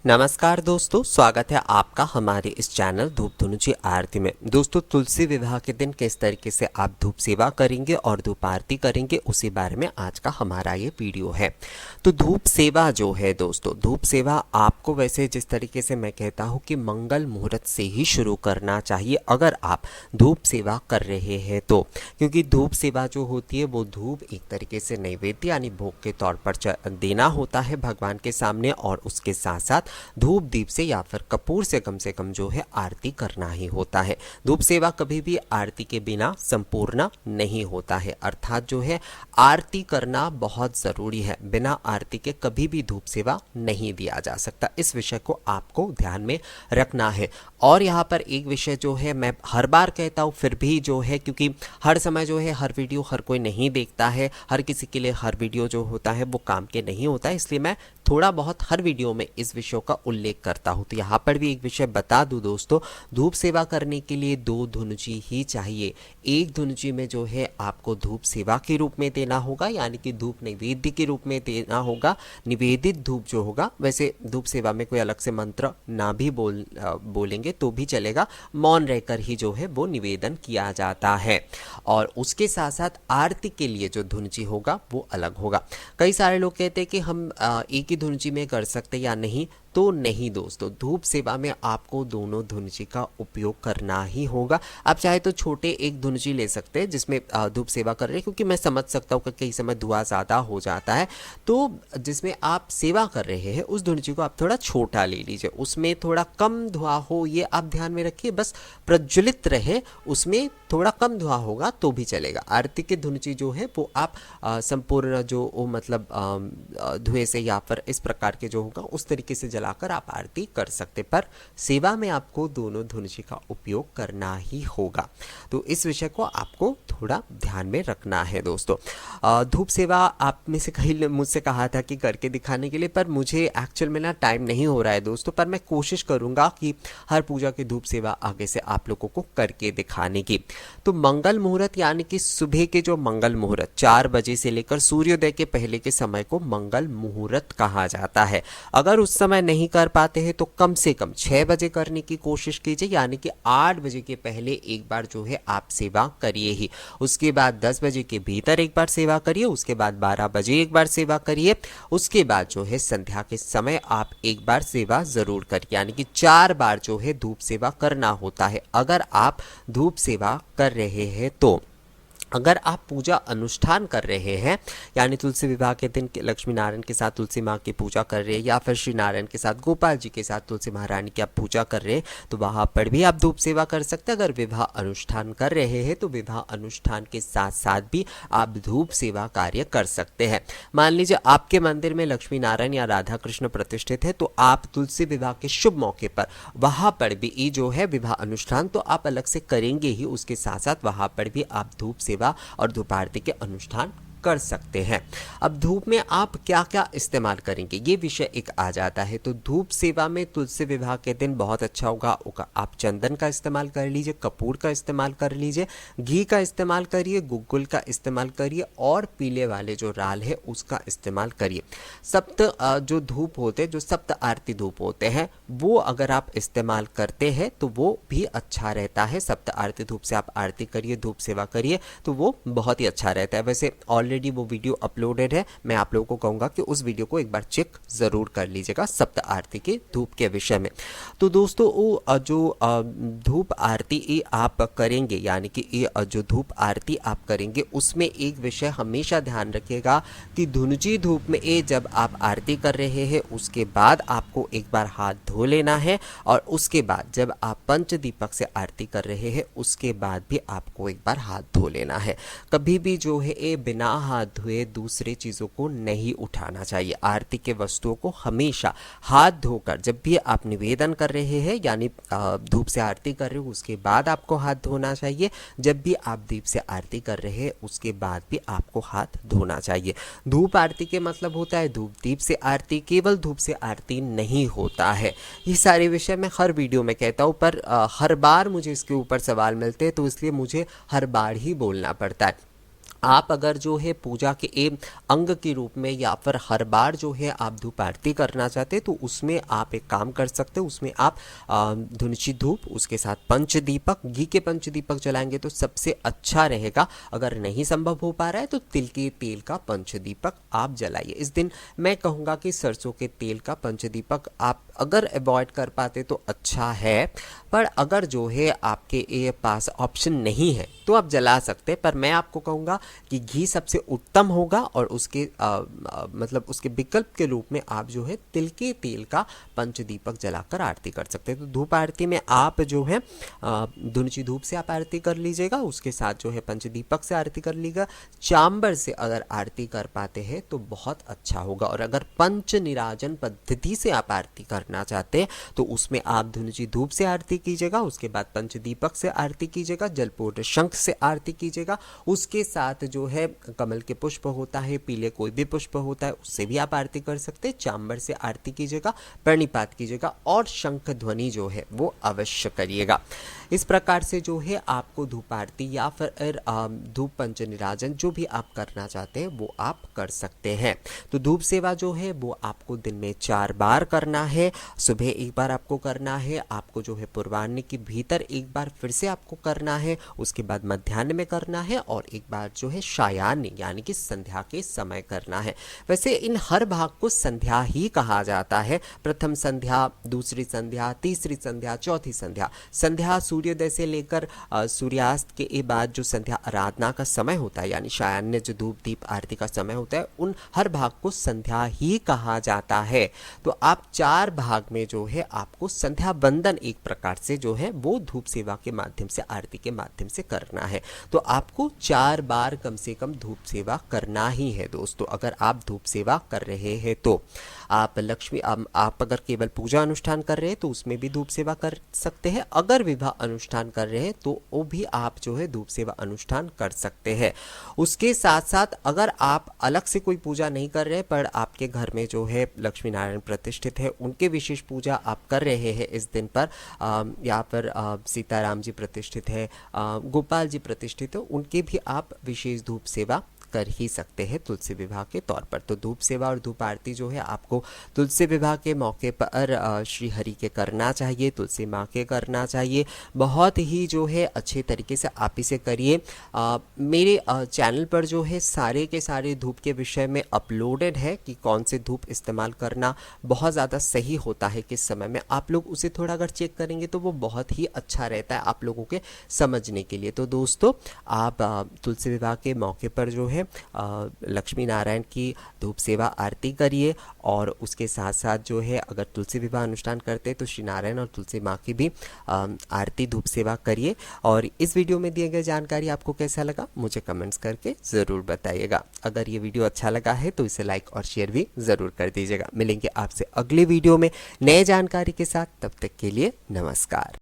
नमस्कार दोस्तों, स्वागत है आपका हमारे इस चैनल धूप धुनुची आरती में। दोस्तों, तुलसी विवाह के दिन किस तरीके से आप धूप सेवा करेंगे और धूप आरती करेंगे उसी बारे में आज का हमारा ये वीडियो है। तो धूप सेवा जो है दोस्तों, धूप सेवा आपको वैसे जिस तरीके से मैं कहता हूँ कि मंगल मुहूर्त से ही शुरू करना चाहिए अगर आप धूप सेवा कर रहे हैं तो, क्योंकि धूप सेवा जो होती है वो धूप एक तरीके से नैवेद्य यानी भोग के तौर पर देना होता है भगवान के सामने, और उसके साथ साथ धूप दीप से या फिर कपूर से कम जो है आरती करना ही होता है। धूप सेवा कभी भी आरती के बिना संपूर्ण नहीं होता है, अर्थात जो है आरती करना बहुत ज़रूरी है। बिना आरती के कभी भी धूप सेवा नहीं दिया जा सकता। इस विषय को आपको ध्यान में रखना है। और यहाँ पर एक विषय जो है मैं हर बार कहता हूँ, फिर भी जो है क्योंकि हर समय जो है हर वीडियो हर कोई नहीं देखता है, हर किसी के लिए हर वीडियो जो होता है वो काम के नहीं होता है, इसलिए मैं थोड़ा बहुत हर वीडियो में इस विषयों का उल्लेख करता हूँ। तो यहाँ पर भी एक विषय बता दूँ दोस्तों, धूप सेवा करने के लिए 2 धुनुची ही चाहिए। एक धुनुची में जो है आपको धूप सेवा के रूप में देना होगा, यानी कि धूप नैवेद्य के रूप में देना होगा। निवेदित धूप जो होगा, वैसे धूप सेवा में कोई अलग से मंत्र ना भी बोलेंगे तो भी चलेगा, मौन रहकर ही जो है वो निवेदन किया जाता है। और उसके साथ साथ आरती के लिए जो धुनुची होगा वो अलग होगा। कई सारे लोग कहते हैं कि हम एक ही धुनुची में कर सकते या नहीं, तो नहीं दोस्तों, धूप सेवा में आपको दोनों धुनुची का उपयोग करना ही होगा। आप चाहे तो छोटे एक धुनुची ले सकते हैं जिसमें धूप सेवा कर रहे हैं, क्योंकि मैं समझ सकता हूँ कि कई समय धुआं ज़्यादा हो जाता है, तो जिसमें आप सेवा कर रहे हैं उस धुनुची को आप थोड़ा छोटा ले लीजिए, उसमें थोड़ा कम धुआं हो ये आप ध्यान में रखिए, बस प्रज्वलित रहे, उसमें थोड़ा कम धुआं होगा तो भी चलेगा। आरती की धुनुची जो है वो आप संपूर्ण जो मतलब धुएं से या फिर इस प्रकार के जो होगा उस तरीके से जलाकर आप आरती कर सकते, पर सेवा में आपको दोनों धुनुची का उपयोग करना ही होगा। तो इस विषय को आपको थोड़ा ध्यान में रखना है दोस्तों। धूप सेवा आप में से कहीं मुझसे कहा था कि करके दिखाने के लिए, पर मुझे एक्चुअल में ना टाइम नहीं हो रहा है दोस्तों, पर मैं कोशिश करूंगा कि हर पूजा की धूप सेवा आगे से आप लोगों को करके दिखाने की। तो मंगल मुहूर्त यानी कि सुबह के जो मंगल मुहूर्त 4 बजे से लेकर सूर्योदय के पहले के समय को मंगल मुहूर्त कहा जाता है। अगर उस समय नहीं कर पाते हैं तो कम से कम 6 बजे करने की कोशिश कीजिए, यानी कि 8 बजे के पहले एक बार जो है आप सेवा करिए ही। उसके बाद 10 बजे के भीतर एक बार सेवा करिए, उसके बाद 12 बजे एक बार सेवा करिए, उसके बाद जो है संध्या के समय आप एक बार सेवा जरूर करिए, यानी कि 4 बार जो है धूप सेवा करना होता है अगर आप धूप सेवा कर रहे हैं तो। अगर आप पूजा अनुष्ठान कर रहे हैं, यानी तुलसी विवाह के दिन लक्ष्मी नारायण के साथ तुलसी माँ की पूजा कर रहे हैं, या फिर श्री नारायण के साथ गोपाल जी के साथ तुलसी महारानी की आप पूजा कर रहे हैं, तो वहाँ पर भी आप धूप सेवा कर सकते हैं। अगर विवाह अनुष्ठान कर रहे हैं तो विवाह अनुष्ठान के साथ साथ भी आप धूप सेवा कार्य कर सकते हैं। मान लीजिए आपके मंदिर में लक्ष्मी नारायण या राधा कृष्ण प्रतिष्ठित है, तो आप तुलसी विवाह के शुभ मौके पर वहाँ पर भी जो है विवाह अनुष्ठान तो आप अलग से करेंगे ही, उसके साथ साथ वहाँ पर भी आप धूप सेवा और धूप आरती के अनुष्ठान कर सकते हैं। अब धूप में आप क्या क्या इस्तेमाल करेंगे ये विषय एक आ जाता है। तो धूप सेवा में तुलसी विवाह के दिन बहुत अच्छा होगा, आप चंदन का इस्तेमाल कर लीजिए, कपूर का इस्तेमाल कर लीजिए, घी का इस्तेमाल करिए, गुग्गुल का इस्तेमाल करिए, और पीले वाले जो राल है उसका इस्तेमाल करिए। सप्त जो धूप होते हैं, जो सप्त आरती धूप होते हैं, वो अगर आप इस्तेमाल करते हैं तो वो भी अच्छा रहता है। सप्त आरती धूप से आप आरती करिए, धूप सेवा करिए, तो वो बहुत ही अच्छा रहता है। वैसे ऑलरेडी वो वीडियो अपलोडेड है, मैं आप लोगों को कहूँगा कि उस वीडियो को एक बार चेक ज़रूर कर लीजिएगा सप्त आरती के धूप के विषय में। तो दोस्तों वो जो धूप आरती आप करेंगे, यानी कि ये जो धूप आरती आप करेंगे उसमें एक विषय हमेशा ध्यान रखिएगा कि धुनुची धूप में जब आप आरती कर रहे हैं उसके बाद आपको एक बार हाथ धो लेना है, और उसके बाद जब आप पंच दीपक से आरती कर रहे हैं उसके बाद भी आपको एक बार हाथ धो लेना है। कभी भी जो है ये बिना हाथ धोए दूसरे चीज़ों को नहीं उठाना चाहिए। आरती के वस्तुओं को हमेशा हाथ धोकर, जब भी आप निवेदन कर रहे हैं यानी धूप से आरती कर रहे हो उसके बाद आपको हाथ धोना चाहिए, जब भी आप दीप से आरती कर रहे हैं उसके बाद भी आपको हाथ धोना चाहिए। धूप आरती के मतलब होता है धूप दीप से आरती, केवल धूप से आरती नहीं होता है। ये सारे विषय मैं हर वीडियो में कहता हूँ, पर हर बार मुझे इसके ऊपर सवाल मिलते हैं, तो इसलिए मुझे हर बार ही बोलना पड़ता है। आप अगर जो है पूजा के एक अंग के रूप में या फिर हर बार जो है आप धूप आरती करना चाहते हैं तो उसमें आप एक काम कर सकते हो, उसमें आप धुनुची धूप उसके साथ पंचदीपक, घी के पंचदीपक जलाएंगे तो सबसे अच्छा रहेगा। अगर नहीं संभव हो पा रहा है तो तिल के तेल का पंचदीपक आप जलाइए। इस दिन मैं कहूँगा कि सरसों के तेल का पंचदीपक आप अगर अवॉइड कर पाते तो अच्छा है, पर अगर जो है आपके ये पास ऑप्शन नहीं है तो आप जला सकते हैं। पर मैं आपको कहूँगा कि घी सबसे उत्तम होगा और उसके मतलब उसके विकल्प के रूप में आप जो है तिल के तेल का पंचदीपक जलाकर आरती कर सकते हैं। तो धूप आरती में आप जो है धुनुची धूप से आप आरती कर लीजिएगा, उसके साथ जो है पंचदीपक से आरती कर लीजिएगा। चांबर से अगर आरती कर पाते हैं तो बहुत अच्छा होगा। और अगर पंच निराजन पद्धति से आप आरती करना चाहते हैं तो उसमें आप धुनुची धूप से आरती कीजिएगा, उसके बाद पंचदीपक से आरती कीजिएगा, जलपूर्ण शंख से आरती कीजिएगा, उसके साथ जो है कमल के पुष्प होता है, पीले कोई भी पुष्प होता है उससे भी आप आरती कर सकते हैं। चांबर से आरती कीजिएगा, प्रणिपात कीजिएगा और शंख ध्वनि जो है वो अवश्य करिएगा। इस प्रकार से जो है आपको धूप आरती या फिर धूप पंच निराजन जो भी आप करना चाहते हैं वो आप कर सकते हैं। तो धूप सेवा जो है वो आपको दिन में 4 बार करना है। सुबह एक बार आपको करना है, आपको जो है पूर्वाह्न के भीतर एक बार फिर से आपको करना है, उसके बाद मध्याह्न में करना है और एक बार जो है सायाह्न यानी कि संध्या के समय करना है। वैसे इन हर भाग को संध्या ही कहा जाता है। प्रथम संध्या, दूसरी संध्या, तीसरी संध्या, चौथी संध्या। संध्या सूर्योदय से लेकर सूर्यास्त के बाद जो संध्या आराधना का समय होता है यानी सायाह्न जो धूप दीप आरती का समय होता है, उन हर भाग को संध्या ही कहा जाता है। तो आप 4 भाग में जो है आपको संध्या बंदन एक प्रकार से जो है वो धूप सेवा के माध्यम से, आरती के माध्यम से करना है। तो आपको 4 बार कम से कम धूप सेवा करना ही है दोस्तों। अगर आप धूप सेवा कर रहे हैं तो आप आप अगर केवल पूजा अनुष्ठान कर रहे हैं तो उसमें भी धूप सेवा कर सकते हैं। अगर विवाह अनुष्ठान कर रहे हैं तो वो भी आप जो है धूप सेवा अनुष्ठान कर सकते हैं। उसके साथ साथ अगर आप अलग से कोई पूजा नहीं कर रहे पर आपके घर में जो है लक्ष्मी नारायण प्रतिष्ठित है, उनके विशेष पूजा आप कर रहे हैं इस दिन पर, या फिर सीताराम जी प्रतिष्ठित है, गोपाल जी प्रतिष्ठित है, उनके भी आप विशेष धूप सेवा कर ही सकते हैं तुलसी विवाह के तौर पर। तो धूप सेवा और धूप आरती जो है आपको तुलसी विवाह के मौके पर श्री हरि के करना चाहिए, तुलसी माँ के करना चाहिए। बहुत ही जो है अच्छे तरीके से आप इसे करिए। मेरे चैनल पर जो है सारे के सारे धूप के विषय में अपलोडेड है कि कौन से धूप इस्तेमाल करना बहुत ज़्यादा सही होता है किस समय में। आप लोग उसे थोड़ा अगर चेक करेंगे तो वो बहुत ही अच्छा रहता है आप लोगों के समझने के लिए। तो दोस्तों आप तुलसी विवाह के मौके पर जो है लक्ष्मी नारायण की धूप सेवा आरती करिए और उसके साथ साथ जो है अगर तुलसी विवाह अनुष्ठान करते हैं तो श्री नारायण और तुलसी माँ की भी आरती धूप सेवा करिए। और इस वीडियो में दिए गए जानकारी आपको कैसा लगा मुझे कमेंट्स करके ज़रूर बताइएगा। अगर ये वीडियो अच्छा लगा है तो इसे लाइक और शेयर भी ज़रूर कर दीजिएगा। मिलेंगे आपसे अगले वीडियो में नए जानकारी के साथ, तब तक के लिए नमस्कार।